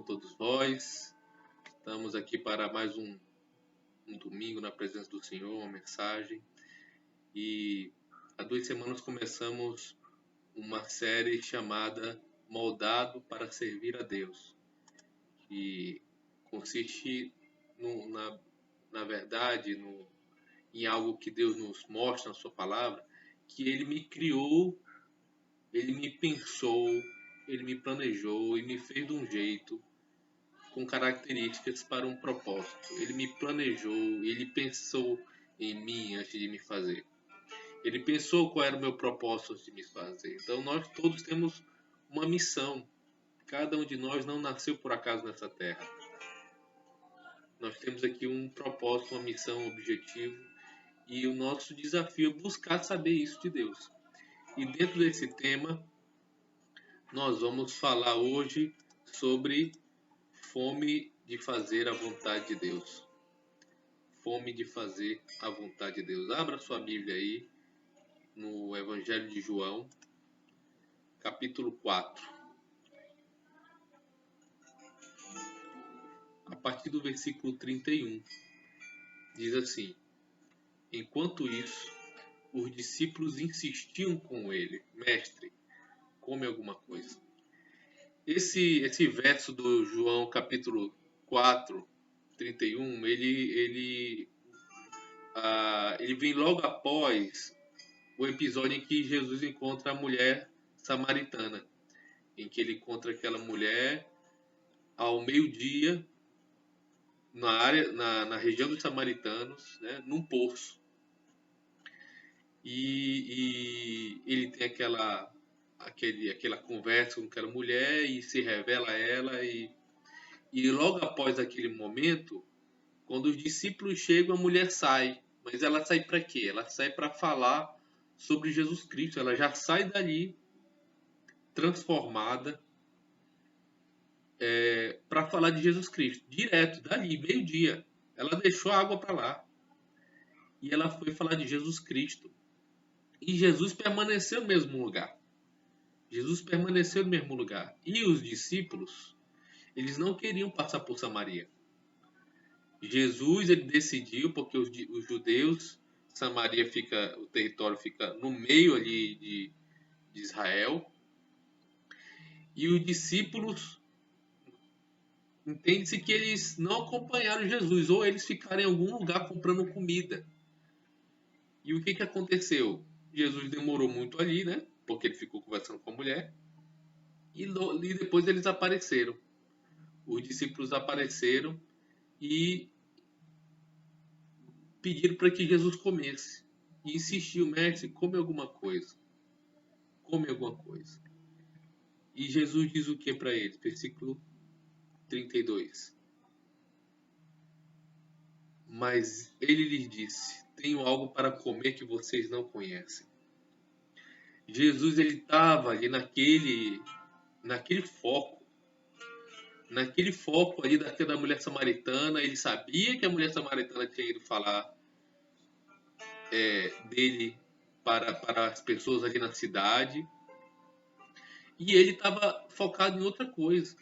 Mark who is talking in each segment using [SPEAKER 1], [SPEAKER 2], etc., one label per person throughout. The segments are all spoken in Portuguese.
[SPEAKER 1] com todos vós. Estamos aqui para mais um domingo na presença do Senhor, uma mensagem. E há 2 semanas começamos uma série chamada Moldado para Servir a Deus, que consiste na verdade em algo que Deus nos mostra na sua palavra, que Ele me criou, Ele me pensou, Ele me planejou e me fez de um jeito, com características para um propósito. Ele me planejou, Ele pensou em mim antes de me fazer. Ele pensou qual era o meu propósito antes de me fazer. Então nós todos temos uma missão. Cada um de nós não nasceu por acaso nessa terra. Nós temos aqui um propósito, uma missão, um objetivo. E o nosso desafio é buscar saber isso de Deus. E dentro desse tema, nós vamos falar hoje sobre fome de fazer a vontade de Deus. Fome de fazer a vontade de Deus. Abra sua Bíblia aí no Evangelho de João, capítulo 4. A partir do versículo 31, diz assim: Enquanto isso, os discípulos insistiam com ele: Mestre, come alguma coisa. Esse verso do João, capítulo 4, 31, ele vem logo após o episódio em que Jesus encontra a mulher samaritana, em que ele encontra aquela mulher ao meio-dia na região dos samaritanos, né, num poço. E ele tem aquela conversa com aquela mulher e se revela a ela. E logo após aquele momento, quando os discípulos chegam, a mulher sai. Mas ela sai para quê? Ela sai para falar sobre Jesus Cristo. Ela já sai dali transformada para falar de Jesus Cristo. Direto, dali, meio-dia. Ela deixou a água para lá. E ela foi falar de Jesus Cristo. E Jesus permaneceu no mesmo lugar. Jesus permaneceu no mesmo lugar. E os discípulos, eles não queriam passar por Samaria. Jesus, ele decidiu, porque os judeus, Samaria o território fica no meio ali de Israel. E os discípulos, entende-se que eles não acompanharam Jesus, ou eles ficaram em algum lugar comprando comida. E o que aconteceu? Jesus demorou muito ali, né? Porque ele ficou conversando com a mulher. E depois eles apareceram. Os discípulos apareceram e pediram para que Jesus comesse. E insistiu: Mestre, come alguma coisa. Come alguma coisa. E Jesus diz o que para eles? Versículo 32. Mas ele lhes disse: Tenho algo para comer que vocês não conhecem. Jesus, ele estava ali naquele foco. Naquele foco ali daquela mulher samaritana. Ele sabia que a mulher samaritana tinha ido falar dele para as pessoas ali na cidade. E ele estava focado em outra coisa.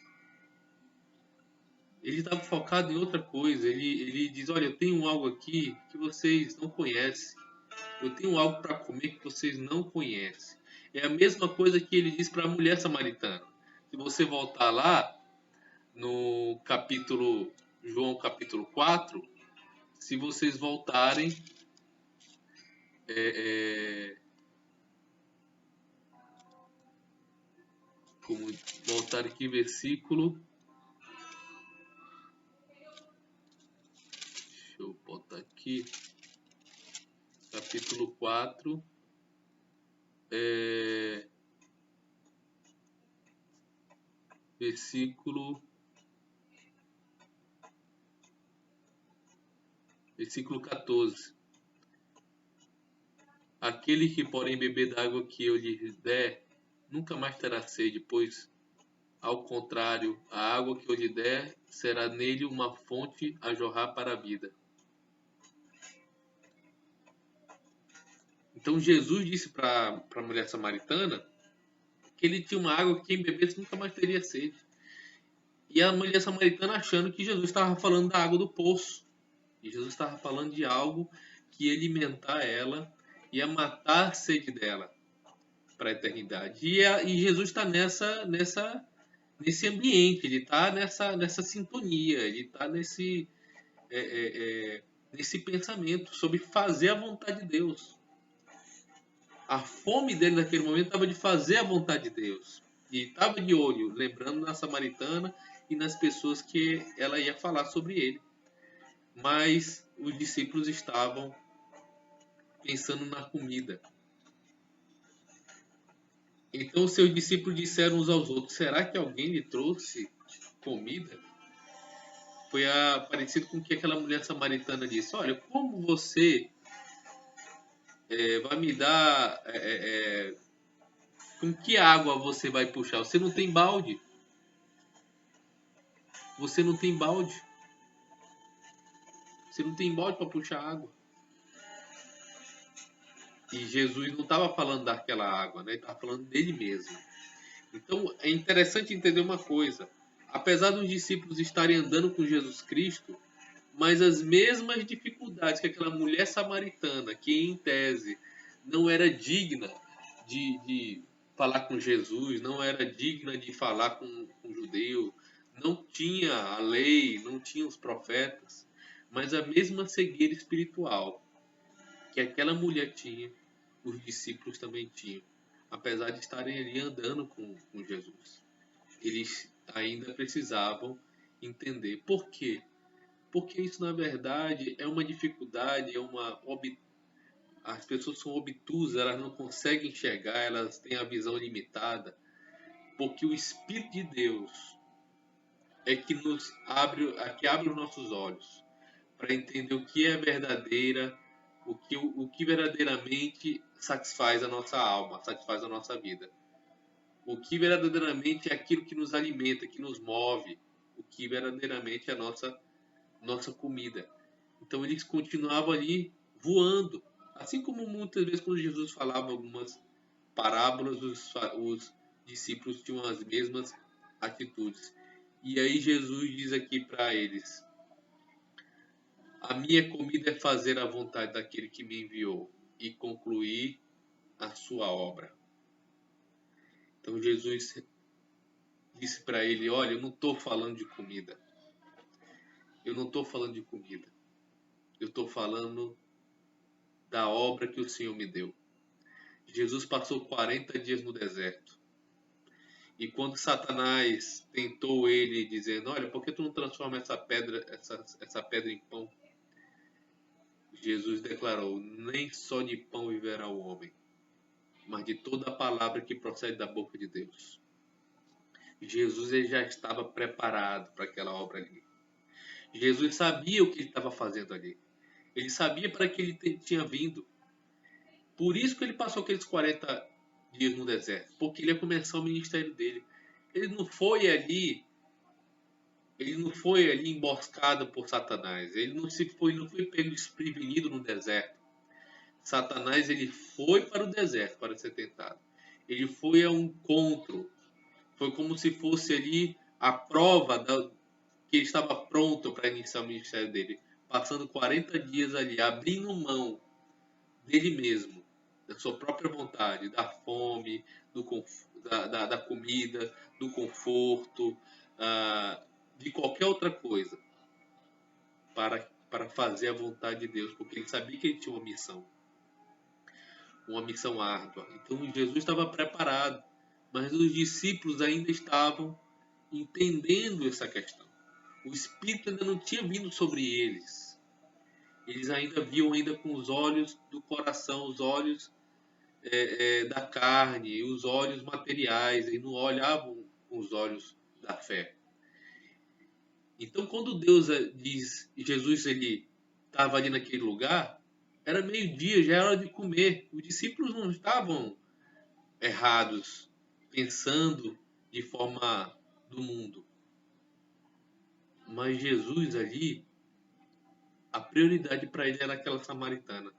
[SPEAKER 1] Ele diz: Olha, eu tenho algo aqui que vocês não conhecem. Eu tenho algo para comer que vocês não conhecem. É a mesma coisa que ele diz para a mulher samaritana. Se você voltar lá no João capítulo 4, se vocês voltarem, voltar aqui, versículo. Deixa eu botar aqui. Capítulo 4. Versículo 14. Aquele que, porém, beber da água que eu lhe der, nunca mais terá sede, pois, ao contrário, a água que eu lhe der será nele uma fonte a jorrar para a vida. Então Jesus disse para a mulher samaritana que ele tinha uma água que quem bebesse nunca mais teria sede. E a mulher samaritana achando que Jesus estava falando da água do poço. E Jesus estava falando de algo que ia alimentar ela, ia matar a sede dela para a eternidade. E Jesus está nesse ambiente, ele está nessa sintonia, ele está é, é, nesse pensamento sobre fazer a vontade de Deus. A fome dele naquele momento estava de fazer a vontade de Deus. E estava de olho, lembrando na samaritana e nas pessoas que ela ia falar sobre ele. Mas os discípulos estavam pensando na comida. Então seus discípulos disseram uns aos outros: será que alguém lhe trouxe comida? Foi parecido com o que aquela mulher samaritana disse: olha, como você vai me dar. Com que água você vai puxar? Você não tem balde. Você não tem balde. Você não tem balde para puxar água. E Jesus não estava falando daquela água, né? Ele estava falando dele mesmo. Então é interessante entender uma coisa. Apesar dos discípulos estarem andando com Jesus Cristo, mas as mesmas dificuldades que aquela mulher samaritana, que em tese não era digna de falar com Jesus, não era digna de falar com um judeu, não tinha a lei, não tinha os profetas, mas a mesma cegueira espiritual que aquela mulher tinha, os discípulos também tinham, apesar de estarem ali andando com Jesus. Eles ainda precisavam entender por quê. Porque isso, na verdade, é uma dificuldade, as pessoas são obtusas, elas não conseguem enxergar, elas têm a visão limitada, porque o Espírito de Deus é que que abre os nossos olhos para entender o que é verdadeira, o que verdadeiramente satisfaz a nossa alma, satisfaz a nossa vida. O que verdadeiramente é aquilo que nos alimenta, que nos move, o que verdadeiramente é a nossa comida. Então eles continuavam ali voando. Assim como muitas vezes quando Jesus falava algumas parábolas, os discípulos tinham as mesmas atitudes. E aí Jesus diz aqui para eles: a minha comida é fazer a vontade daquele que me enviou e concluir a sua obra. Então Jesus disse para ele: olha, eu não estou falando de comida. Eu não estou falando de comida. Eu estou falando da obra que o Senhor me deu. Jesus passou 40 dias no deserto. E quando Satanás tentou ele, dizendo: olha, por que tu não transforma essa pedra em pão? Jesus declarou: nem só de pão viverá o homem, mas de toda a palavra que procede da boca de Deus. Jesus ele já estava preparado para aquela obra ali. Jesus sabia o que ele estava fazendo ali. Ele sabia para que ele tinha vindo. Por isso que ele passou aqueles 40 dias no deserto, porque ele ia começar o ministério dele. Ele não foi ali emboscado por Satanás. Ele não foi pego desprevenido no deserto. Satanás ele foi para o deserto para ser tentado. Ele foi ao encontro. Foi como se fosse ali a prova que ele estava pronto para iniciar o ministério dele, passando 40 dias ali, abrindo mão dele mesmo, da sua própria vontade, da fome, da comida, do conforto, de qualquer outra coisa, para fazer a vontade de Deus, porque ele sabia que ele tinha uma missão árdua. Então Jesus estava preparado, mas os discípulos ainda estavam entendendo essa questão. O Espírito ainda não tinha vindo sobre eles. Eles ainda viam ainda com os olhos do coração, os olhos da carne, os olhos materiais, e não olhavam com os olhos da fé. Então, quando Deus diz, Jesus ele estava ali naquele lugar, era meio-dia, já era hora de comer. Os discípulos não estavam errados, pensando de forma do mundo. Mas Jesus ali, a prioridade para ele era aquela samaritana.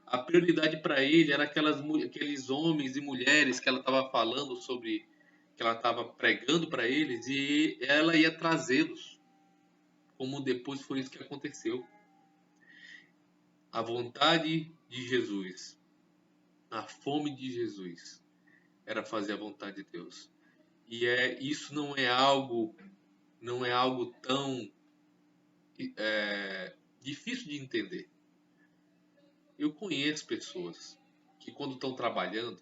[SPEAKER 1] A prioridade para ele era aqueles homens e mulheres que ela estava falando sobre, que ela estava pregando para eles e ela ia trazê-los, como depois foi isso que aconteceu. A vontade de Jesus, a fome de Jesus, era fazer a vontade de Deus. E isso não é algo tão difícil de entender. Eu conheço pessoas que quando estão trabalhando,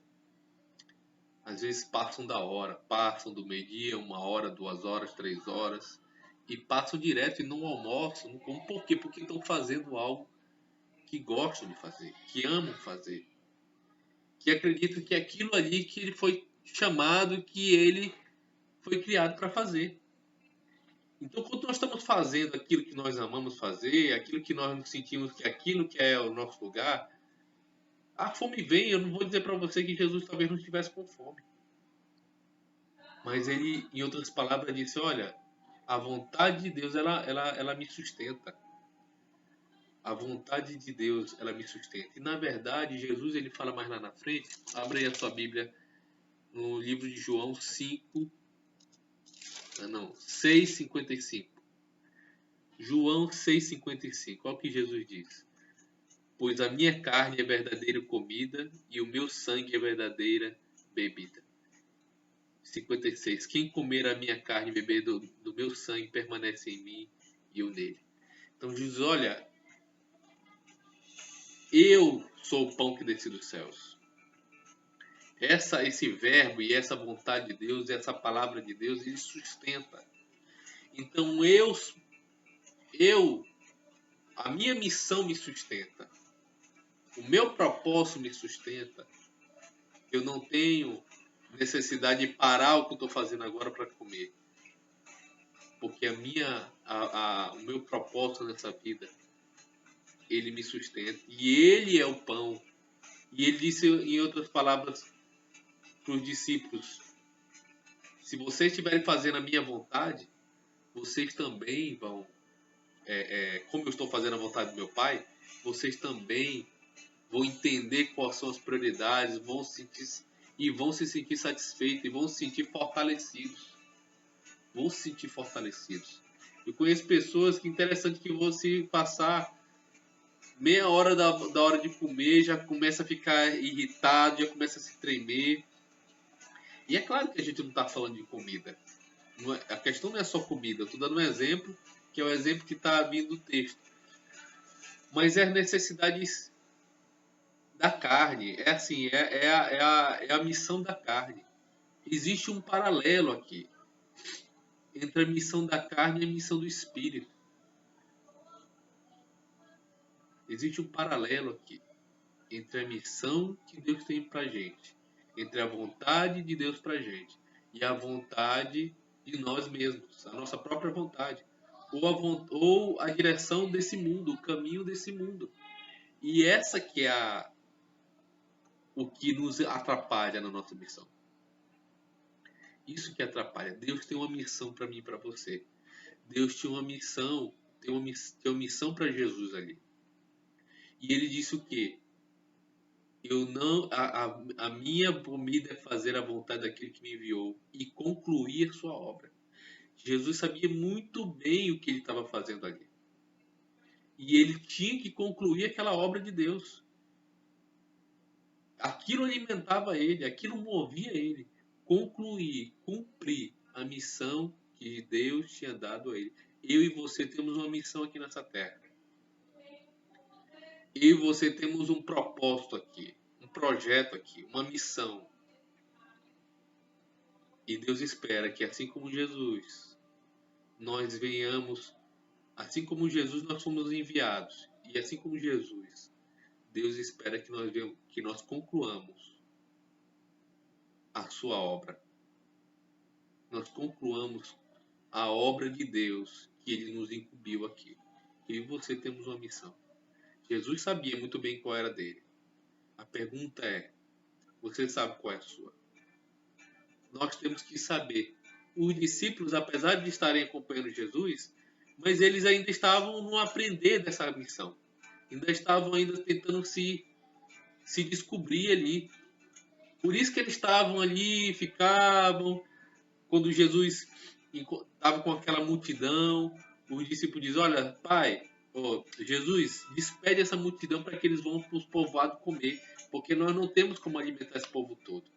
[SPEAKER 1] às vezes passam da hora, passam do meio-dia, 1 hora, 2 horas, 3 horas, e passam direto e não almoçam, não comem. Por quê? Porque estão fazendo algo que gostam de fazer, que amam fazer, que acreditam que é aquilo ali que ele foi chamado, que ele foi criado para fazer. Então, quando nós estamos fazendo aquilo que nós amamos fazer, aquilo que nós nos sentimos que aquilo que é o nosso lugar, a fome vem. Eu não vou dizer para você que Jesus talvez não estivesse com fome. Mas ele, em outras palavras, disse: olha, a vontade de Deus, ela me sustenta. A vontade de Deus, ela me sustenta. E, na verdade, Jesus, ele fala mais lá na frente. Abre aí a sua Bíblia no livro de João 6,55. João 6,55. Olha o que Jesus diz: pois a minha carne é verdadeira comida e o meu sangue é verdadeira bebida. 56. Quem comer a minha carne e beber do meu sangue permanece em mim e eu nele. Então Jesus, olha, eu sou o pão que desci dos céus. Esse verbo e essa vontade de Deus, essa palavra de Deus, ele sustenta. Então a minha missão me sustenta. O meu propósito me sustenta. Eu não tenho necessidade de parar o que eu estou fazendo agora para comer. Porque o meu propósito nessa vida, ele me sustenta. E ele é o pão. E ele disse, em outras palavras, para os discípulos: se vocês estiverem fazendo a minha vontade, vocês também vão, como eu estou fazendo a vontade do meu Pai, vocês também vão entender quais são as prioridades, vão se sentir satisfeitos e vão se sentir fortalecidos. Vão se sentir fortalecidos. Eu conheço pessoas que interessante que vão se passar meia hora da hora de comer, já começa a ficar irritado, já começa a se tremer. E é claro que a gente não está falando de comida. A questão não é só comida. Eu estou dando um exemplo, que é o exemplo que está vindo do texto. Mas é as necessidades da carne. É assim, é a missão da carne. Existe um paralelo aqui entre a missão da carne e a missão do espírito. Existe um paralelo aqui entre a missão que Deus tem pra gente, entre a vontade de Deus pra gente e a vontade de nós mesmos, a nossa própria vontade, ou a direção desse mundo, o caminho desse mundo. E essa que é o que nos atrapalha na nossa missão. Isso que atrapalha. Deus tem uma missão para mim e para você. Deus tinha uma missão, tem uma missão para Jesus ali. E ele disse o quê? A minha comida é fazer a vontade daquele que me enviou e concluir sua obra. Jesus sabia muito bem o que ele estava fazendo ali. E ele tinha que concluir aquela obra de Deus. Aquilo alimentava ele, aquilo movia ele. Concluir, cumprir a missão que Deus tinha dado a ele. Eu e você temos uma missão aqui nessa terra. Eu e você temos um propósito aqui, um projeto aqui, uma missão. E Deus espera que, assim como Jesus, nós venhamos, assim como Jesus, nós fomos enviados. E assim como Jesus, Deus espera que nós concluamos a sua obra. Nós concluamos a obra de Deus que Ele nos incumbiu aqui. Eu e você temos uma missão. Jesus sabia muito bem qual era dele. A pergunta é: você sabe qual é a sua? Nós temos que saber. Os discípulos, apesar de estarem acompanhando Jesus, mas eles ainda estavam no aprender dessa missão. Ainda estavam tentando se descobrir ali. Por isso que eles estavam ali, ficavam, Quando Jesus estava com aquela multidão, os discípulos dizem, olha, Pai, Jesus, despede essa multidão para que eles vão para os povoados comer, porque nós não temos como alimentar esse povo todo.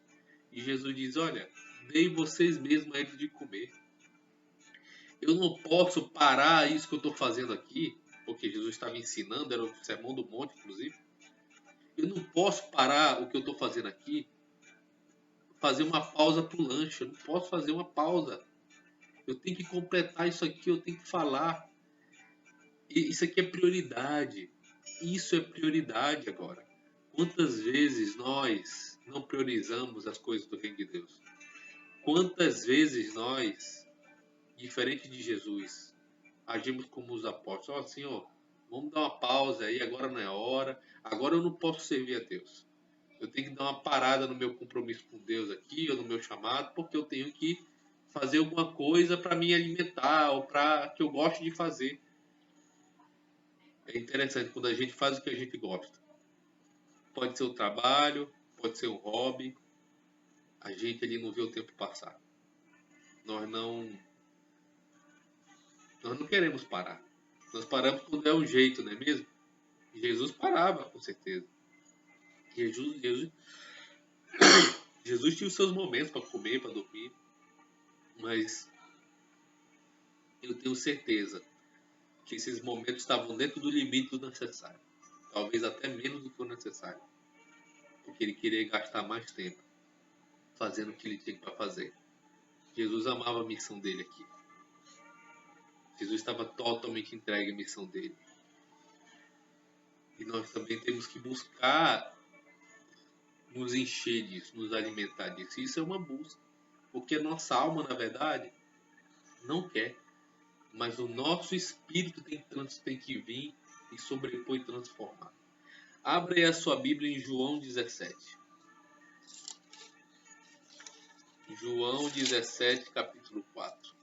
[SPEAKER 1] E Jesus diz, olha, dei vocês mesmos a eles de comer. Eu não posso parar isso que eu estou fazendo aqui, porque Jesus estava ensinando, era o Sermão do Monte, inclusive. Eu não posso parar o que eu estou fazendo aqui, fazer uma pausa para o lanche. Eu não posso fazer uma pausa. Eu tenho que completar isso aqui, eu tenho que falar. Isso aqui é prioridade. Isso é prioridade agora. Quantas vezes nós não priorizamos as coisas do reino de Deus? Quantas vezes nós, diferente de Jesus, agimos como os apóstolos? Senhor, vamos dar uma pausa aí, agora não é hora. Agora eu não posso servir a Deus. Eu tenho que dar uma parada no meu compromisso com Deus aqui, ou no meu chamado, porque eu tenho que fazer alguma coisa para me alimentar, ou para que eu goste de fazer. É interessante quando a gente faz o que a gente gosta. Pode ser o trabalho, pode ser um hobby. A gente ali não vê o tempo passar. Nós não queremos parar. Nós paramos quando é um jeito, não é mesmo? Jesus parava, com certeza. Jesus tinha os seus momentos para comer, para dormir. Mas eu tenho certeza que esses momentos estavam dentro do limite do necessário. Talvez até menos do que o necessário. Porque ele queria gastar mais tempo fazendo o que ele tinha para fazer. Jesus amava a missão dele aqui. Jesus estava totalmente entregue à missão dele. E nós também temos que buscar nos encher disso, nos alimentar disso. Isso é uma busca. Porque a nossa alma, na verdade, não quer. Mas o nosso espírito tem que vir e sobrepor e transformar. Abra aí a sua Bíblia em João 17. João 17, capítulo 4.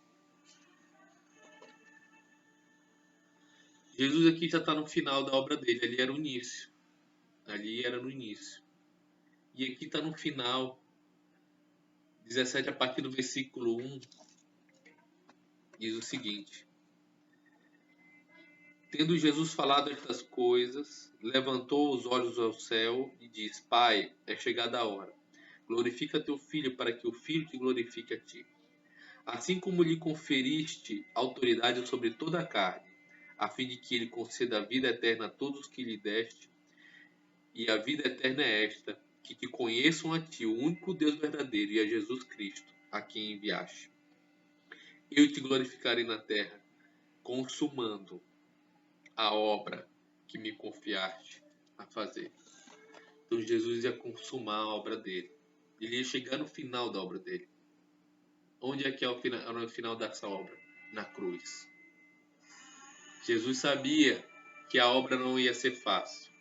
[SPEAKER 1] Jesus aqui já está no final da obra dele. Ali era o início. Ali era no início. E aqui está no final. 17, a partir do versículo 1, diz o seguinte. Tendo Jesus falado estas coisas, levantou os olhos ao céu e disse, Pai, é chegada a hora. Glorifica teu Filho, para que o Filho te glorifique a ti. Assim como lhe conferiste autoridade sobre toda a carne, a fim de que ele conceda a vida eterna a todos os que lhe deste, e a vida eterna é esta, que te conheçam a ti, o único Deus verdadeiro, e a Jesus Cristo, a quem enviaste. Eu te glorificarei na terra, consumando a obra que me confiaste a fazer. Então Jesus ia consumar a obra dele. Ele ia chegar no final da obra dele. Onde é que é o final dessa obra? Na cruz. Jesus sabia que a obra não ia ser fácil,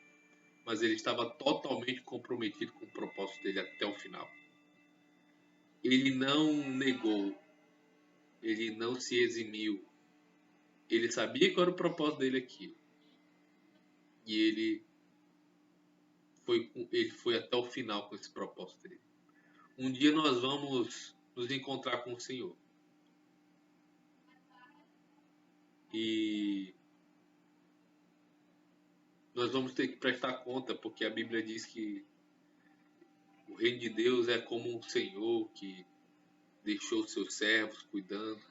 [SPEAKER 1] mas ele estava totalmente comprometido com o propósito dele até o final. Ele não negou, ele não se eximiu. Ele sabia qual era o propósito dele aqui. E ele foi até o final com esse propósito dele. Um dia nós vamos nos encontrar com o Senhor. E nós vamos ter que prestar conta, porque a Bíblia diz que o reino de Deus é como um Senhor que deixou os seus servos cuidando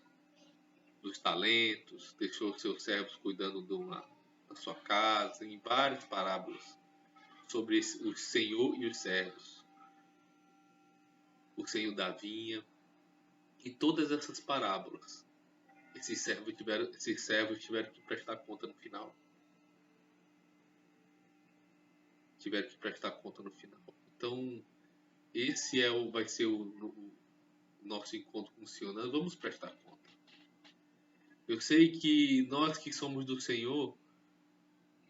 [SPEAKER 1] dos talentos, deixou os seus servos cuidando da sua casa, em várias parábolas sobre o Senhor e os servos. O Senhor da vinha. E todas essas parábolas, esses servos tiveram que prestar conta no final. Tiveram que prestar conta no final. Então, esse vai ser o nosso encontro com o Senhor. Nós vamos prestar conta. Eu sei que nós que somos do Senhor,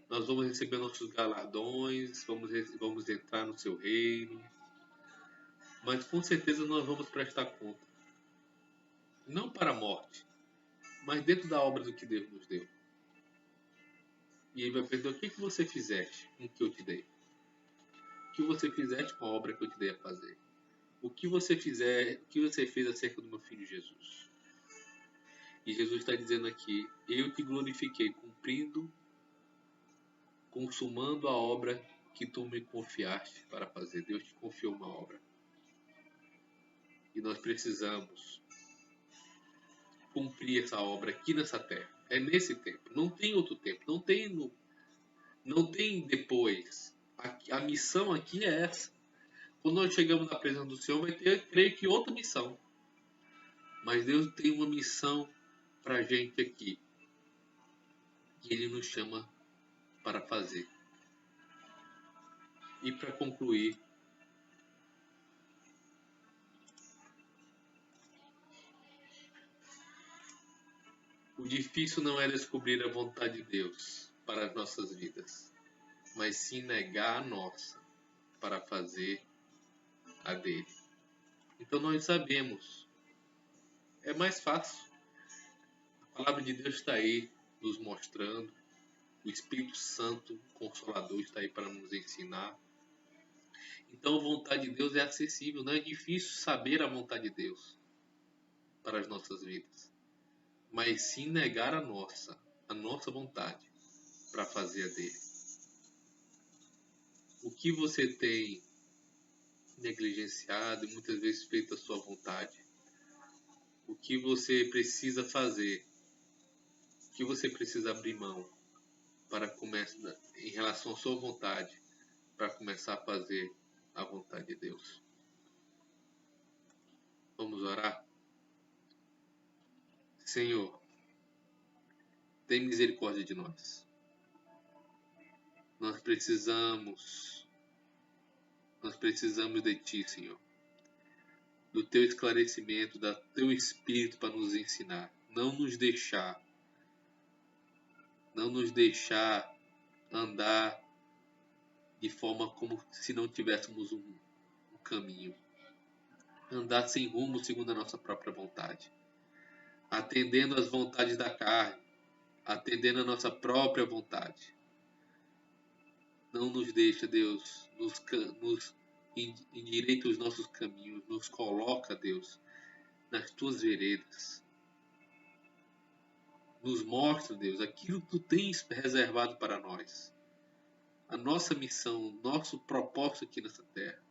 [SPEAKER 1] nós vamos receber nossos galardões, vamos entrar no seu reino, mas com certeza nós vamos prestar conta. Não para a morte, mas dentro da obra do que Deus nos deu. E ele vai perguntar, o que você fizeste com o que eu te dei? O que você fizeste com a obra que eu te dei a fazer? o que você fizer, o que você fez acerca do meu filho Jesus. E Jesus está dizendo aqui, eu te glorifiquei, consumando a obra que tu me confiaste para fazer. Deus te confiou uma obra. E nós precisamos cumprir essa obra aqui nessa terra. É nesse tempo. Não tem outro tempo. Não tem depois. A missão aqui é essa. Quando nós chegamos na presença do Senhor, vai ter, creio que, outra missão. Mas Deus tem uma missão para a gente aqui. Que Ele nos chama para fazer. E para concluir, o difícil não é descobrir a vontade de Deus para as nossas vidas, mas sim negar a nossa para fazer a dele. Então nós sabemos, é mais fácil. A palavra de Deus está aí nos mostrando, o Espírito Santo Consolador está aí para nos ensinar. Então a vontade de Deus é acessível, não é difícil saber a vontade de Deus para as nossas vidas, mas sim negar a nossa vontade para fazer a dele. O que você tem negligenciado e muitas vezes feito a sua vontade? O que você precisa fazer? O que você precisa abrir mão para começar em relação à sua vontade, para começar a fazer a vontade de Deus? Vamos orar? Senhor, tem misericórdia de nós. Nós precisamos de Ti, Senhor. Do Teu esclarecimento, do Teu Espírito para nos ensinar. Não nos deixar andar de forma como se não tivéssemos um caminho. Andar sem rumo segundo a nossa própria vontade. Atendendo às vontades da carne. Atendendo a nossa própria vontade. Não nos deixa, Deus, nos endireita os nossos caminhos. Nos coloca, Deus, nas Tuas veredas. Nos mostra, Deus, aquilo que Tu tens reservado para nós. A nossa missão, nosso propósito aqui nessa terra.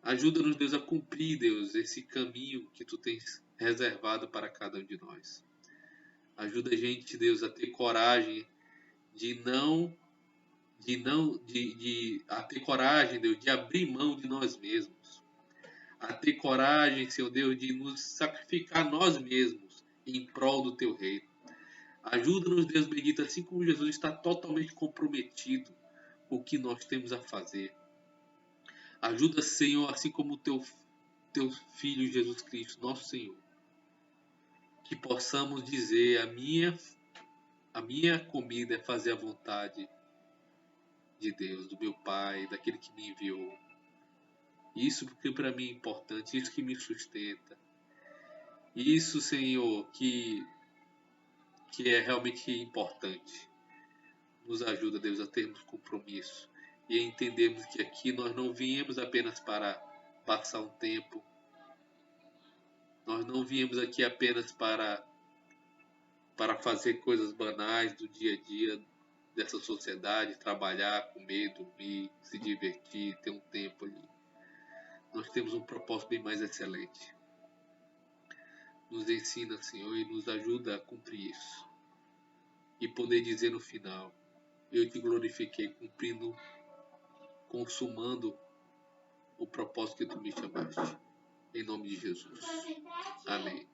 [SPEAKER 1] Ajuda-nos, Deus, a cumprir, Deus, esse caminho que Tu tens reservado para cada um de nós. Ajuda a gente, Deus, a ter coragem a ter coragem, Deus, de abrir mão de nós mesmos. A ter coragem, Senhor Deus, de nos sacrificar nós mesmos em prol do Teu reino. Ajuda-nos, Deus bendito, assim como Jesus está totalmente comprometido com o que nós temos a fazer. Ajuda, Senhor, assim como o Teu Filho Jesus Cristo, nosso Senhor, que possamos dizer, a minha comida é fazer a vontade de Deus, do meu Pai, daquele que me enviou. Isso porque para mim é importante, isso que me sustenta. Isso, Senhor, que é realmente importante. Nos ajuda, Deus, a termos compromisso e a entendermos que aqui nós não viemos apenas para passar um tempo. Nós não viemos aqui apenas para fazer coisas banais do dia a dia dessa sociedade, trabalhar, comer, dormir, se divertir, ter um tempo ali. Nós temos um propósito bem mais excelente. Nos ensina, Senhor, e nos ajuda a cumprir isso. E poder dizer no final, eu te glorifiquei cumprindo, consumando o propósito que tu me chamaste. Em nome de Jesus. Amém.